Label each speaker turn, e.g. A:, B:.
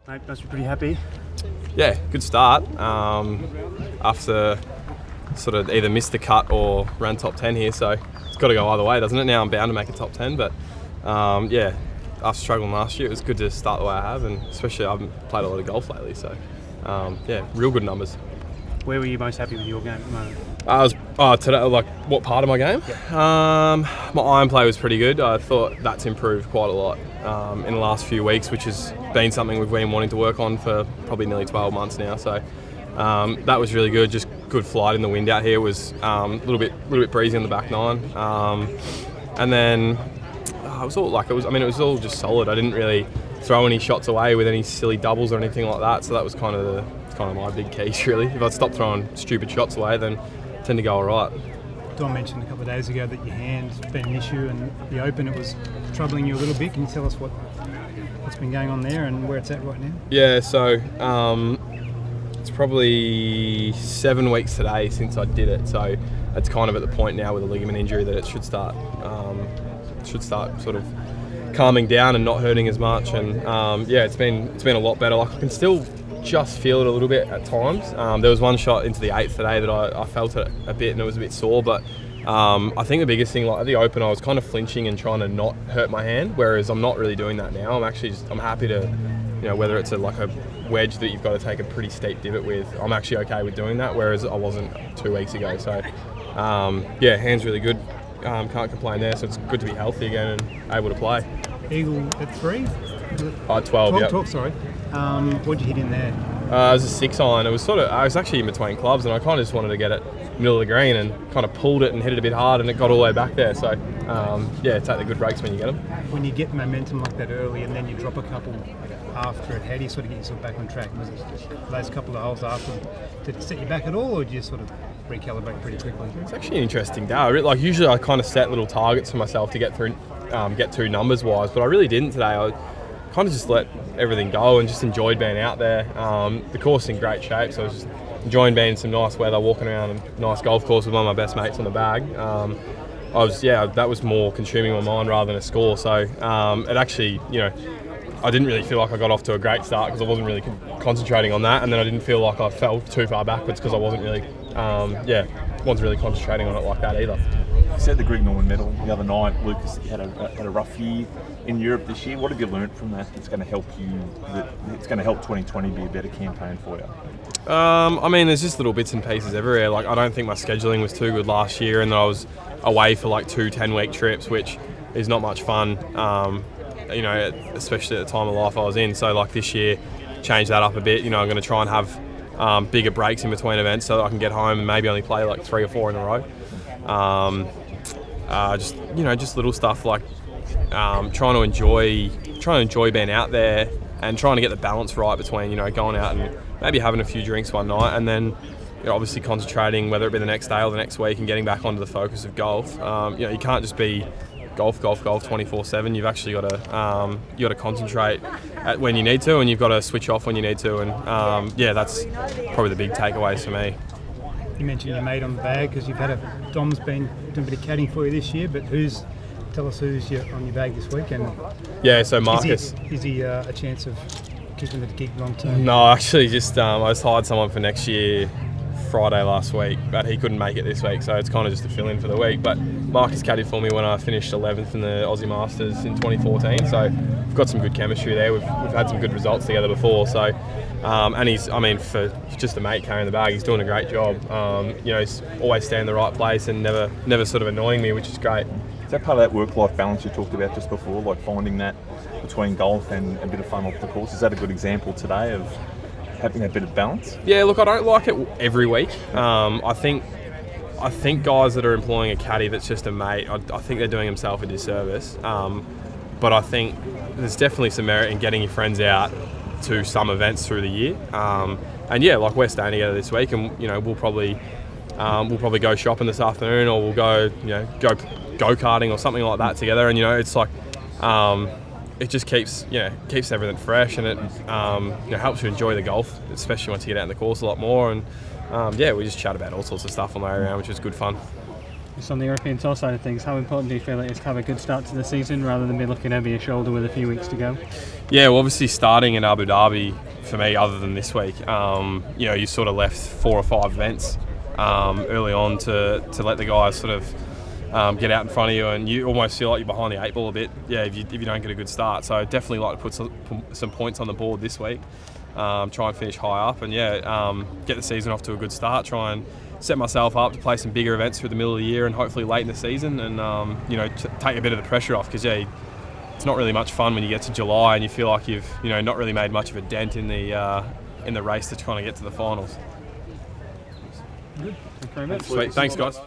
A: Mate, must be pretty happy.
B: Yeah, good start. After sort of either missed the cut or ran top 10 here, so it's got to go either way, doesn't it? Now I'm bound to make a top 10, but yeah, after struggling last year, it was good to start the way I have, and especially I haven't played a lot of golf lately, so yeah, real good numbers.
A: Where were you most happy with your game at the moment?
B: Today, like what part of my game?
A: Yeah.
B: My iron play was pretty good. I thought that's improved quite a lot in the last few weeks, which has been something we've been wanting to work on for probably nearly 12 months now. So that was really good. Just good flight in the wind out here. Was a little bit breezy on the back nine, and then it was all just solid. I didn't really throw any shots away with any silly doubles or anything like that. So that was kind of my big keys, really. If I'd stopped throwing stupid shots away, then I tend to go all right.
A: Don mentioned a couple of days ago that your hand's been an issue, and the Open, it was troubling you a little bit. Can you tell us what's been going on there and where it's at right now?
B: Yeah, so it's probably 7 weeks today since I did it. So it's kind of at the point now with a ligament injury that it should start sort of calming down and not hurting as much. And yeah, it's been a lot better. Like I can still just feel it a little bit at times. There was one shot into the 8th today that I felt it a bit and it was a bit sore, but I think the biggest thing, like at the Open, I was kind of flinching and trying to not hurt my hand, whereas I'm not really doing that now. I'm happy to, whether it's like a wedge that you've got to take a pretty steep divot with, I'm actually okay with doing that, whereas I wasn't 2 weeks ago. So yeah, hand's really good. Can't complain there, so it's good to be healthy again and able to play.
A: Eagle at 3?
B: 12, yeah.
A: 12, sorry. What'd you hit in there?
B: It was a 6 iron. I was actually in between clubs, and I kind of just wanted to get it middle of the green and kind of pulled it and hit it a bit hard, and it got all the way back there. So yeah, take the good breaks when you get them.
A: When you get momentum like that early and then you drop a couple after it, how do you sort of get yourself back on track? Was it those couple of holes after, did it set you back at all, or did you sort of recalibrate pretty quickly?
B: It's actually an interesting day. Like usually I kind of set little targets for myself to get through, get to numbers wise, but I really didn't today. I kind of just let everything go and just enjoyed being out there. The course is in great shape, so I was just enjoying being in some nice weather, walking around a nice golf course with one of my best mates on the bag. That was more consuming my mind rather than a score. So it actually, I didn't really feel like I got off to a great start because I wasn't really concentrating on that, and then I didn't feel like I fell too far backwards because I wasn't really concentrating on it like that either.
C: You said the Greg Norman medal the other night. Lucas had a rough year in Europe this year. What have you learnt from that that's going to help you? It's going to help 2020 be a better campaign for you?
B: There's just little bits and pieces everywhere. Like I don't think my scheduling was too good last year, and I was away for like 2 10-week trips, which is not much fun. Especially at the time of life I was in. So like this year, change that up a bit. I'm going to try and have bigger breaks in between events so that I can get home and maybe only play like 3 or 4 in a row. Just little stuff like trying to enjoy being out there and trying to get the balance right between going out and maybe having a few drinks one night and then obviously concentrating, whether it be the next day or the next week, and getting back onto the focus of golf. You can't just be golf 24/7. You've actually got to concentrate when you need to, and you've got to switch off when you need to. And that's probably the big takeaways for me.
A: You mentioned your mate on the bag because Dom's been doing a bit of caddying for you this year, but tell us who's on your bag this week? And
B: so Marcus.
A: Is he a chance of keeping the gig long term?
B: No, actually, I just hired someone for next year Friday last week, but he couldn't make it this week, so it's kind of just a fill-in for the week. But Marcus caddied for me when I finished 11th in the Aussie Masters in 2014, so we've got some good chemistry there. We've had some good results together before, so and he's, for just a mate carrying the bag, he's doing a great job. He's always staying in the right place and never sort of annoying me, which is great.
C: Is that part of that work-life balance you talked about just before, like finding that between golf and a bit of fun off the course? Is that a good example today of having a bit of balance?
B: Yeah, look, I don't like it every week. I think guys that are employing a caddy that's just a mate, I think they're doing themselves a disservice. But I think there's definitely some merit in getting your friends out to some events through the year. Like we're staying together this week, and we'll probably go shopping this afternoon, or we'll go go-karting or something like that together. And it's like it just keeps everything fresh, and it helps you enjoy the golf, especially once you get out in the course a lot more. And we just chat about all sorts of stuff on the way around, which is good fun.
D: Just on the European Tour side of things, how important do you feel it is to have a good start to the season rather than be looking over your shoulder with a few weeks to go?
B: Yeah, well, obviously starting in Abu Dhabi for me, other than this week, you sort of left 4 or 5 events early on to let the guys sort of get out in front of you, and you almost feel like you're behind the 8 ball a bit. Yeah, if you don't get a good start. So definitely like to put some points on the board this week. Try and finish high up, and get the season off to a good start. Try and set myself up to play some bigger events through the middle of the year and hopefully late in the season, and take a bit of the pressure off, because it's not really much fun when you get to July and you feel like you've not really made much of a dent in the race to trying to get to the finals.
D: Good. Thank you very much.
B: Sweet. Thanks, guys.